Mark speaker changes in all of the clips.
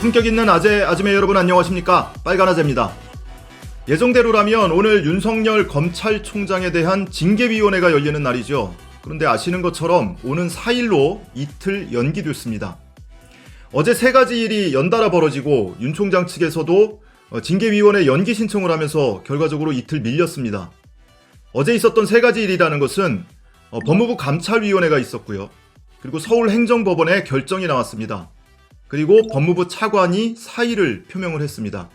Speaker 1: 품격 있는 아재, 아지매 여러분 안녕하십니까? 빨간아재입니다. 예정대로라면 오늘 윤석열 검찰총장에 대한 징계위원회가 열리는 날이죠. 그런데 아시는 것처럼 오는 4일로 이틀 연기됐습니다. 어제 세 가지 일이 연달아 벌어지고 윤 총장 측에서도 징계위원회 연기 신청을 하면서 결과적으로 이틀 밀렸습니다. 어제 있었던 세 가지 일이라는 것은 법무부 감찰위원회가 있었고요. 그리고 서울행정법원의 결정이 나왔습니다. 그리고 법무부 차관이 사의를 표명을 했습니다.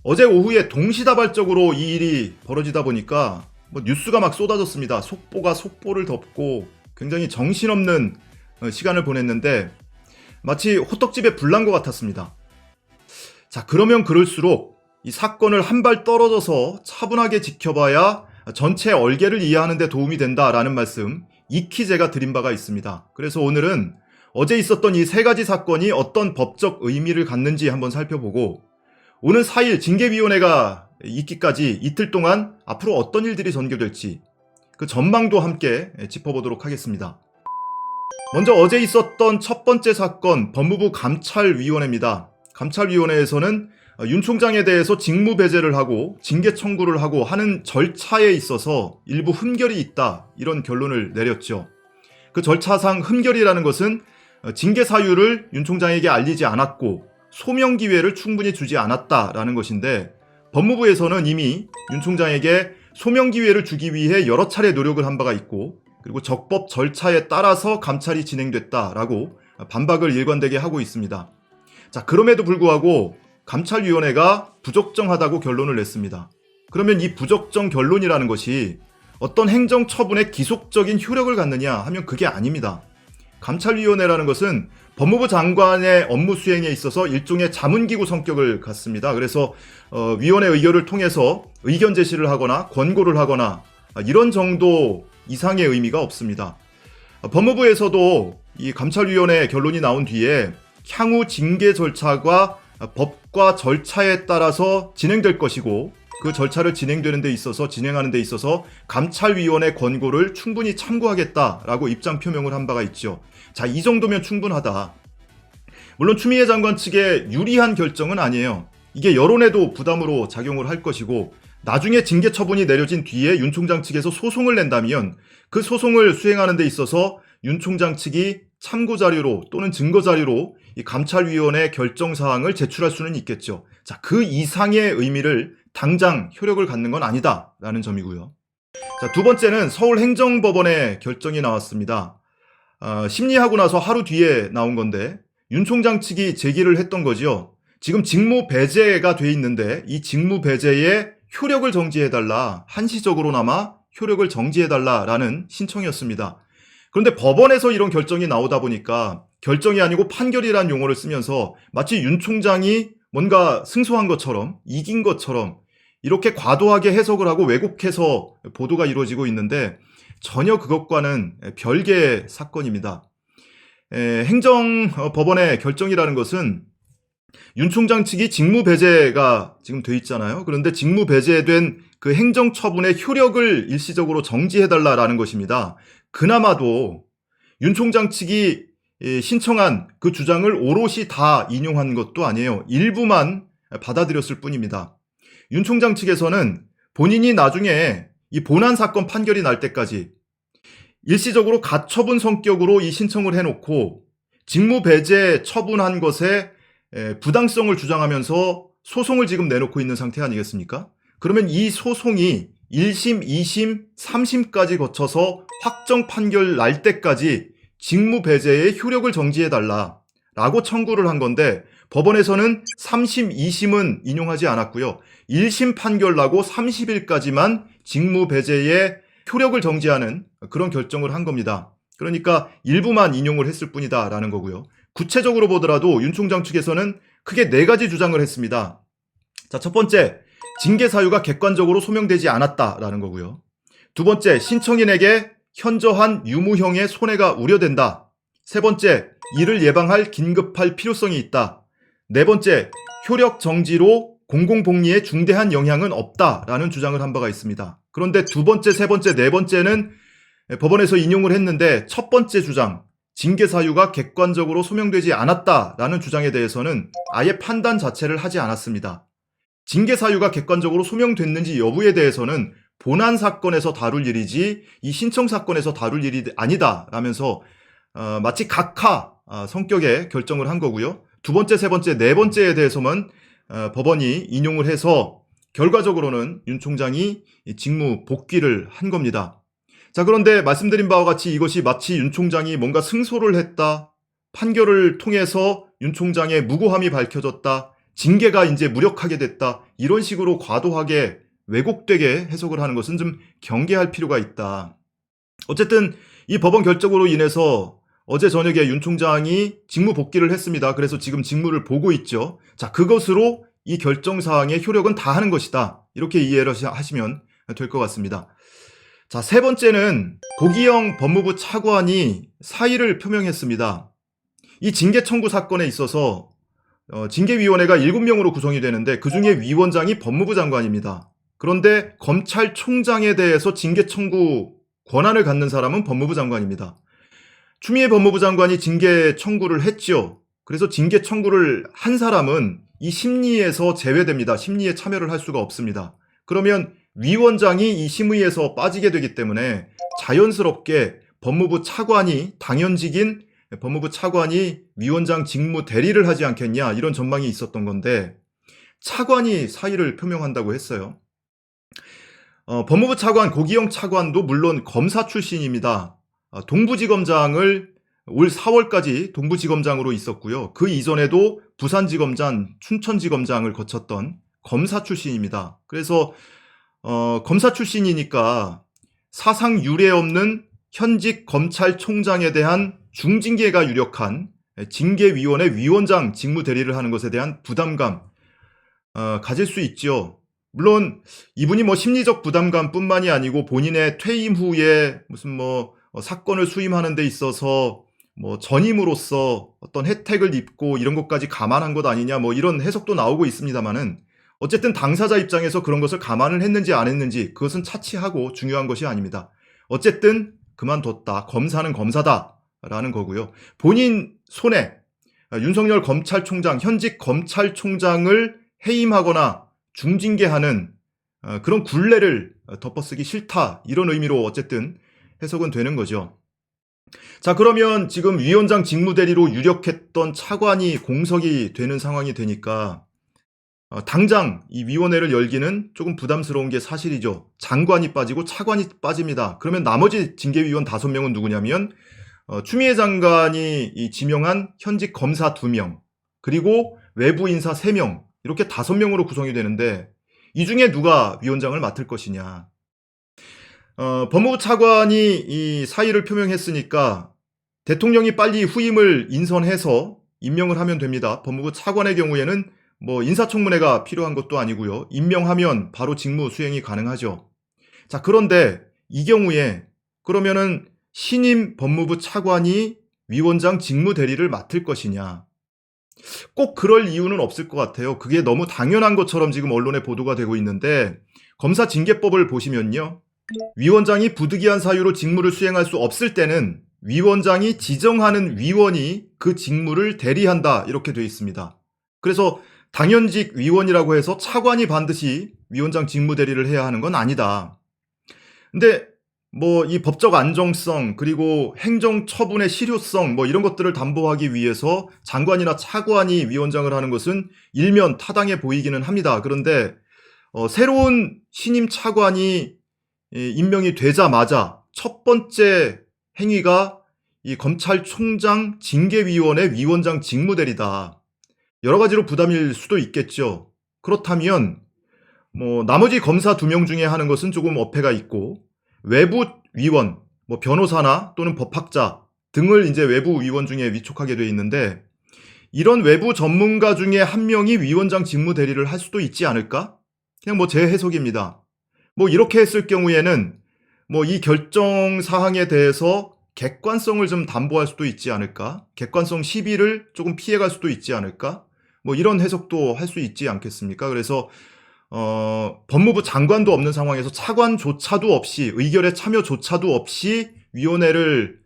Speaker 1: 어제 오후에 동시다발적으로 이 일이 벌어지다 보니까 뉴스가 막 쏟아졌습니다. 속보가 속보를 덮고 굉장히 정신없는 시간을 보냈는데 마치 호떡집에 불난 것 같았습니다. 자, 그러면 그럴수록 이 사건을 한 발 떨어져서 차분하게 지켜봐야 전체 얼개를 이해하는 데 도움이 된다라는 말씀 익히 제가 드린 바가 있습니다. 그래서 오늘은 어제 있었던 이 세 가지 사건이 어떤 법적 의미를 갖는지 한번 살펴보고 오는 4일 징계위원회가 있기까지 이틀 동안 앞으로 어떤 일들이 전개될지 그 전망도 함께 짚어보도록 하겠습니다. 먼저 어제 있었던 첫 번째 사건 법무부 감찰위원회입니다. 감찰위원회에서는 윤 총장에 대해서 직무배제를 하고 징계 청구를 하고 하는 절차에 있어서 일부 흠결이 있다 이런 결론을 내렸죠. 그 절차상 흠결이라는 것은 징계 사유를 윤 총장에게 알리지 않았고 소명 기회를 충분히 주지 않았다라는 것인데 법무부에서는 이미 윤 총장에게 소명 기회를 주기 위해 여러 차례 노력을 한 바가 있고 그리고 적법 절차에 따라서 감찰이 진행됐다라고 반박을 일관되게 하고 있습니다. 자, 그럼에도 불구하고 감찰위원회가 부적정하다고 결론을 냈습니다. 그러면 이 부적정 결론이라는 것이 어떤 행정처분의 기속적인 효력을 갖느냐 하면 그게 아닙니다. 감찰위원회라는 것은 법무부 장관의 업무 수행에 있어서 일종의 자문기구 성격을 갖습니다. 그래서 위원회 의결을 통해서 의견 제시를 하거나 권고를 하거나 이런 정도 이상의 의미가 없습니다. 법무부에서도 이 감찰위원회 결론이 나온 뒤에 향후 징계 절차가 법과 절차에 따라서 진행될 것이고 그 절차를 진행하는 데 있어서 감찰위원회 권고를 충분히 참고하겠다라고 입장 표명을 한 바가 있죠. 자, 이 정도면 충분하다. 물론 추미애 장관 측에 유리한 결정은 아니에요. 이게 여론에도 부담으로 작용을 할 것이고 나중에 징계 처분이 내려진 뒤에 윤 총장 측에서 소송을 낸다면 그 소송을 수행하는 데 있어서 윤 총장 측이 참고자료로 또는 증거자료로 이 감찰위원회 결정사항을 제출할 수는 있겠죠. 자, 그 이상의 의미를 당장 효력을 갖는 건 아니다라는 점이고요. 자, 두 번째는 서울행정법원의 결정이 나왔습니다. 심리하고 나서 하루 뒤에 나온 건데 윤 총장 측이 제기를 했던 거죠. 지금 직무 배제가 돼 있는데 이 직무 배제의 효력을 정지해달라, 한시적으로나마 효력을 정지해달라라는 신청이었습니다. 그런데 법원에서 이런 결정이 나오다 보니까 결정이 아니고 판결이라는 용어를 쓰면서 마치 윤 총장이 뭔가 승소한 것처럼 이긴 것처럼 이렇게 과도하게 해석을 하고 왜곡해서 보도가 이루어지고 있는데 전혀 그것과는 별개의 사건입니다. 행정법원의 결정이라는 것은 윤 총장 측이 직무 배제가 지금 돼 있잖아요. 그런데 직무 배제된 그 행정처분의 효력을 일시적으로 정지해달라라는 것입니다. 그나마도 윤 총장 측이 신청한 그 주장을 오롯이 다 인용한 것도 아니에요. 일부만 받아들였을 뿐입니다. 윤 총장 측에서는 본인이 나중에 이 본안 사건 판결이 날 때까지 일시적으로 가처분 성격으로 이 신청을 해놓고 직무 배제 처분한 것에 부당성을 주장하면서 소송을 지금 내놓고 있는 상태 아니겠습니까? 그러면 이 소송이 1심, 2심, 3심까지 거쳐서 확정 판결 날 때까지 직무 배제의 효력을 정지해달라라고 청구를 한 건데 법원에서는 3심, 2심은 인용하지 않았고요. 1심 판결 나고 30일까지만 직무 배제의 효력을 정지하는 그런 결정을 한 겁니다. 그러니까 일부만 인용을 했을 뿐이다라는 거고요. 구체적으로 보더라도 윤 총장 측에서는 크게 네 가지 주장을 했습니다. 자, 첫 번째, 징계 사유가 객관적으로 소명되지 않았다라는 거고요. 두 번째, 신청인에게 현저한 유무형의 손해가 우려된다. 세 번째, 이를 예방할 긴급할 필요성이 있다. 네 번째, 효력 정지로 공공복리에 중대한 영향은 없다라는 주장을 한 바가 있습니다. 그런데 두 번째, 세 번째, 네 번째는 법원에서 인용을 했는데 첫 번째 주장, 징계 사유가 객관적으로 소명되지 않았다라는 주장에 대해서는 아예 판단 자체를 하지 않았습니다. 징계 사유가 객관적으로 소명됐는지 여부에 대해서는 본안 사건에서 다룰 일이지 이 신청 사건에서 다룰 일이 아니다라면서 마치 각하 성격의 결정을 한 거고요. 두 번째, 세 번째, 네 번째에 대해서만 법원이 인용을 해서 결과적으로는 윤 총장이 직무 복귀를 한 겁니다. 자, 그런데 말씀드린 바와 같이 이것이 마치 윤 총장이 뭔가 승소를 했다, 판결을 통해서 윤 총장의 무고함이 밝혀졌다, 징계가 이제 무력하게 됐다, 이런 식으로 과도하게 왜곡되게 해석을 하는 것은 좀 경계할 필요가 있다. 어쨌든 이 법원 결정으로 인해서 어제 저녁에 윤 총장이 직무 복귀를 했습니다. 그래서 지금 직무를 보고 있죠. 자, 그것으로 이 결정사항의 효력은 다하는 것이다. 이렇게 이해를 하시면 될 것 같습니다. 자, 세 번째는 고기영 법무부 차관이 사의를 표명했습니다. 이 징계 청구 사건에 있어서 징계위원회가 7명으로 구성이 되는데 그중에 위원장이 법무부 장관입니다. 그런데 검찰총장에 대해서 징계 청구 권한을 갖는 사람은 법무부 장관입니다. 추미애 법무부 장관이 징계 청구를 했죠. 그래서 징계 청구를 한 사람은 이 심리에서 제외됩니다. 심리에 참여를 할 수가 없습니다. 그러면 위원장이 이 심의에서 빠지게 되기 때문에 자연스럽게 법무부 차관이, 당연직인 법무부 차관이 위원장 직무 대리를 하지 않겠냐, 이런 전망이 있었던 건데 차관이 사의를 표명한다고 했어요. 법무부 차관 고기영 차관도 물론 검사 출신입니다. 동부지검장을 올 4월까지 동부지검장으로 있었고요. 그 이전에도 부산지검장, 춘천지검장을 거쳤던 검사 출신입니다. 그래서 검사 출신이니까 사상 유례 없는 현직 검찰총장에 대한 중징계가 유력한 징계위원회 위원장 직무 대리를 하는 것에 대한 부담감 가질 수 있죠. 물론 이분이 뭐 심리적 부담감뿐만이 아니고 본인의 퇴임 후에 무슨 사건을 수임하는 데 있어서 전임으로서 어떤 혜택을 입고 이런 것까지 감안한 것 아니냐, 이런 해석도 나오고 있습니다만은 어쨌든 당사자 입장에서 그런 것을 감안을 했는지 안 했는지 그것은 차치하고 중요한 것이 아닙니다. 어쨌든 그만뒀다. 검사는 검사다라는 거고요. 본인 손에 윤석열 검찰총장, 현직 검찰총장을 해임하거나 중징계하는 그런 굴레를 덮어쓰기 싫다, 이런 의미로 어쨌든 해석은 되는 거죠. 자, 그러면 지금 위원장 직무대리로 유력했던 차관이 공석이 되는 상황이 되니까 당장 이 위원회를 열기는 조금 부담스러운 게 사실이죠. 장관이 빠지고 차관이 빠집니다. 그러면 나머지 징계위원 5명은 누구냐면 추미애 장관이 지명한 현직 검사 2명, 그리고 외부 인사 3명, 이렇게 5명으로 구성이 되는데 이 중에 누가 위원장을 맡을 것이냐. 법무부 차관이 이 사의를 표명했으니까 대통령이 빨리 후임을 인선해서 임명을 하면 됩니다. 법무부 차관의 경우에는 인사청문회가 필요한 것도 아니고요. 임명하면 바로 직무 수행이 가능하죠. 자, 그런데 이 경우에 그러면은 신임 법무부 차관이 위원장 직무 대리를 맡을 것이냐. 꼭 그럴 이유는 없을 것 같아요. 그게 너무 당연한 것처럼 지금 언론에 보도가 되고 있는데 검사징계법을 보시면요. 위원장이 부득이한 사유로 직무를 수행할 수 없을 때는 위원장이 지정하는 위원이 그 직무를 대리한다, 이렇게 되어 있습니다. 그래서 당연직 위원이라고 해서 차관이 반드시 위원장 직무 대리를 해야 하는 건 아니다. 근데 이 법적 안정성, 그리고 행정 처분의 실효성, 이런 것들을 담보하기 위해서 장관이나 차관이 위원장을 하는 것은 일면 타당해 보이기는 합니다. 그런데 새로운 신임 차관이 임명이 되자마자 첫 번째 행위가 이 검찰총장 징계위원회 위원장 직무대리다. 여러 가지로 부담일 수도 있겠죠. 그렇다면 나머지 검사 2명 중에 하는 것은 조금 어폐가 있고 외부 위원, 변호사나 또는 법학자 등을 이제 외부 위원 중에 위촉하게 돼 있는데 이런 외부 전문가 중에 한 명이 위원장 직무 대리를 할 수도 있지 않을까? 그냥 제 해석입니다. 이렇게 했을 경우에는 이 결정 사항에 대해서 객관성을 좀 담보할 수도 있지 않을까? 객관성 시비를 조금 피해갈 수도 있지 않을까? 이런 해석도 할 수 있지 않겠습니까? 그래서 법무부 장관도 없는 상황에서 차관조차도 없이, 의결에 참여조차도 없이 위원회를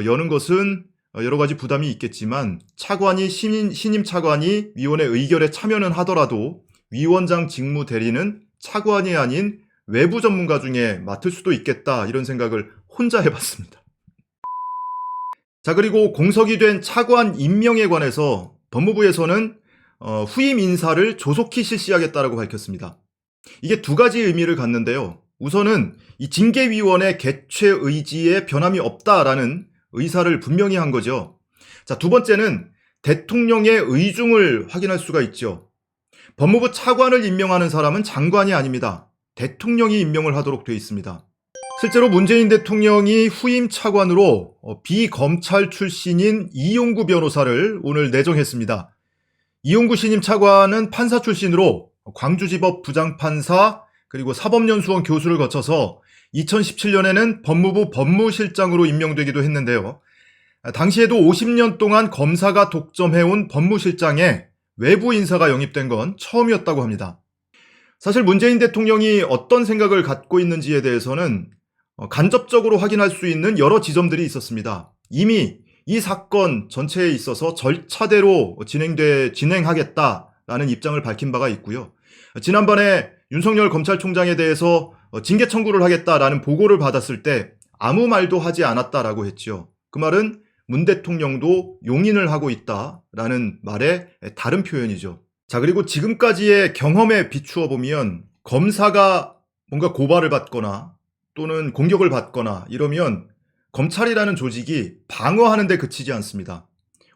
Speaker 1: 여는 것은 여러 가지 부담이 있겠지만 차관이 신임 차관이 위원회 의결에 참여는 하더라도 위원장 직무 대리는 차관이 아닌 외부 전문가 중에 맡을 수도 있겠다 이런 생각을 혼자 해봤습니다. 자, 그리고 공석이 된 차관 임명에 관해서 법무부에서는 후임 인사를 조속히 실시하겠다라고 밝혔습니다. 이게 두 가지 의미를 갖는데요. 우선은 이 징계위원회 개최 의지에 변함이 없다라는 의사를 분명히 한 거죠. 자, 두 번째는 대통령의 의중을 확인할 수가 있죠. 법무부 차관을 임명하는 사람은 장관이 아닙니다. 대통령이 임명을 하도록 되어 있습니다. 실제로 문재인 대통령이 후임 차관으로 비검찰 출신인 이용구 변호사를 오늘 내정했습니다. 이용구 신임 차관은 판사 출신으로 광주지법 부장판사 그리고 사법연수원 교수를 거쳐서 2017년에는 법무부 법무실장으로 임명되기도 했는데요. 당시에도 50년 동안 검사가 독점해온 법무실장에 외부 인사가 영입된 건 처음이었다고 합니다. 사실 문재인 대통령이 어떤 생각을 갖고 있는지에 대해서는 간접적으로 확인할 수 있는 여러 지점들이 있었습니다. 이미 이 사건 전체에 있어서 절차대로 진행하겠다라는 입장을 밝힌 바가 있고요. 지난번에 윤석열 검찰총장에 대해서 징계 청구를 하겠다라는 보고를 받았을 때 아무 말도 하지 않았다라고 했죠. 그 말은 문 대통령도 용인을 하고 있다라는 말의 다른 표현이죠. 자, 그리고 지금까지의 경험에 비추어 보면 검사가 뭔가 고발을 받거나 또는 공격을 받거나 이러면 검찰이라는 조직이 방어하는 데 그치지 않습니다.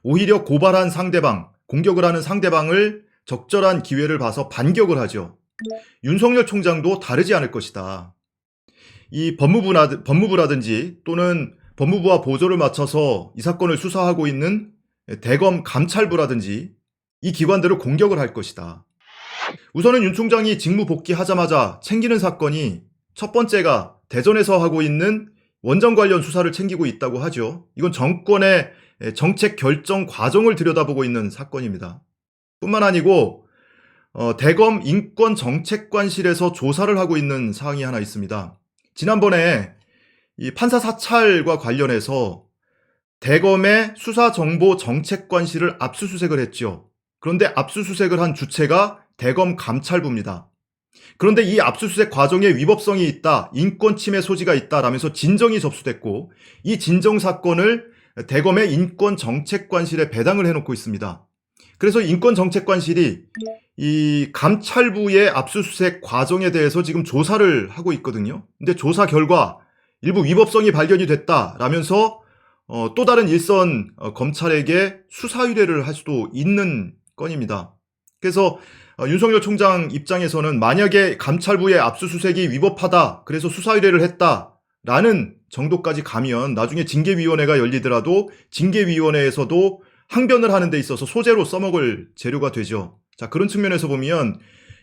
Speaker 1: 오히려 고발한 상대방, 공격을 하는 상대방을 적절한 기회를 봐서 반격을 하죠. 윤석열 총장도 다르지 않을 것이다. 이 법무부라든지 또는 법무부와 보조를 맞춰서 이 사건을 수사하고 있는 대검 감찰부라든지 이 기관들을 공격을 할 것이다. 우선은 윤 총장이 직무 복귀하자마자 챙기는 사건이 첫 번째가 대전에서 하고 있는 원전 관련 수사를 챙기고 있다고 하죠. 이건 정권의 정책 결정 과정을 들여다보고 있는 사건입니다. 뿐만 아니고 대검 인권정책관실에서 조사를 하고 있는 사항이 하나 있습니다. 지난번에 이 판사 사찰과 관련해서 대검의 수사정보정책관실을 압수수색을 했죠. 그런데 압수수색을 한 주체가 대검 감찰부입니다. 그런데 이 압수수색 과정에 위법성이 있다, 인권침해 소지가 있다라면서 진정이 접수됐고 이 진정 사건을 대검의 인권정책관실에 배당을 해놓고 있습니다. 그래서 인권정책관실이 이 감찰부의 압수수색 과정에 대해서 지금 조사를 하고 있거든요. 근데 조사 결과 일부 위법성이 발견이 됐다라면서 또 다른 일선 검찰에게 수사 의뢰를 할 수도 있는 건입니다. 그래서 윤석열 총장 입장에서는 만약에 감찰부의 압수수색이 위법하다, 그래서 수사 의뢰를 했다라는 정도까지 가면 나중에 징계위원회가 열리더라도 징계위원회에서도 항변을 하는 데 있어서 소재로 써먹을 재료가 되죠. 자, 그런 측면에서 보면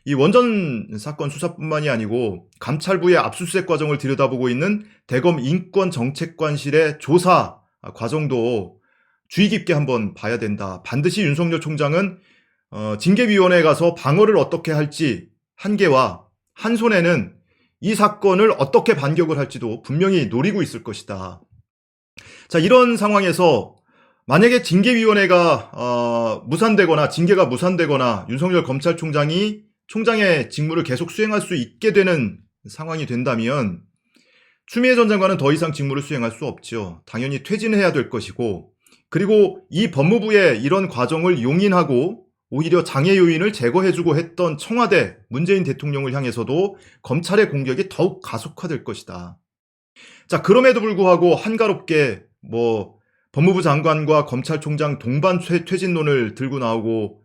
Speaker 1: 이 원전 사건 수사뿐만이 아니고 감찰부의 압수수색 과정을 들여다보고 있는 대검 인권정책관실의 조사 과정도 주의 깊게 한번 봐야 된다. 반드시 윤석열 총장은 징계위원회에 가서 방어를 어떻게 할지 한계와 한 손에는 이 사건을 어떻게 반격을 할지도 분명히 노리고 있을 것이다. 자, 이런 상황에서 만약에 징계위원회가 무산되거나 징계가 무산되거나 윤석열 검찰총장이 총장의 직무를 계속 수행할 수 있게 되는 상황이 된다면 추미애 전 장관은 더 이상 직무를 수행할 수 없죠. 당연히 퇴진해야 될 것이고, 그리고 이 법무부의 이런 과정을 용인하고 오히려 장애 요인을 제거해주고 했던 청와대 문재인 대통령을 향해서도 검찰의 공격이 더욱 가속화될 것이다. 자, 그럼에도 불구하고 한가롭게 법무부 장관과 검찰총장 동반 퇴진론을 들고 나오고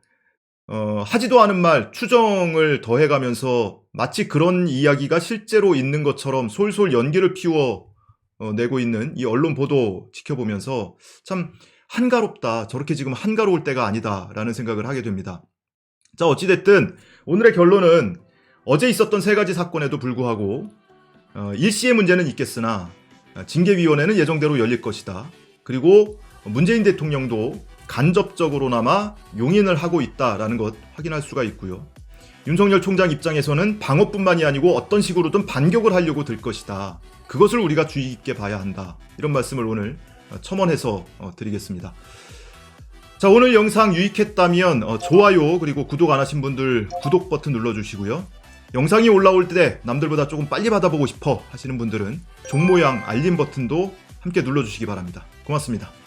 Speaker 1: 하지도 않은 말 추정을 더해가면서 마치 그런 이야기가 실제로 있는 것처럼 솔솔 연기를 피워내고 있는 이 언론 보도 지켜보면서 참 한가롭다, 저렇게 지금 한가로울 때가 아니다라는 생각을 하게 됩니다. 자, 어찌됐든 오늘의 결론은 어제 있었던 세 가지 사건에도 불구하고 일시의 문제는 있겠으나 징계위원회는 예정대로 열릴 것이다. 그리고 문재인 대통령도 간접적으로나마 용인을 하고 있다라는 것 확인할 수가 있고요. 윤석열 총장 입장에서는 방어뿐만이 아니고 어떤 식으로든 반격을 하려고 들 것이다. 그것을 우리가 주의 깊게 봐야 한다. 이런 말씀을 오늘 첨언해서 드리겠습니다. 자, 오늘 영상 유익했다면 좋아요 그리고 구독 안 하신 분들 구독 버튼 눌러주시고요. 영상이 올라올 때 남들보다 조금 빨리 받아보고 싶어 하시는 분들은 종 모양 알림 버튼도 함께 눌러주시기 바랍니다. 고맙습니다.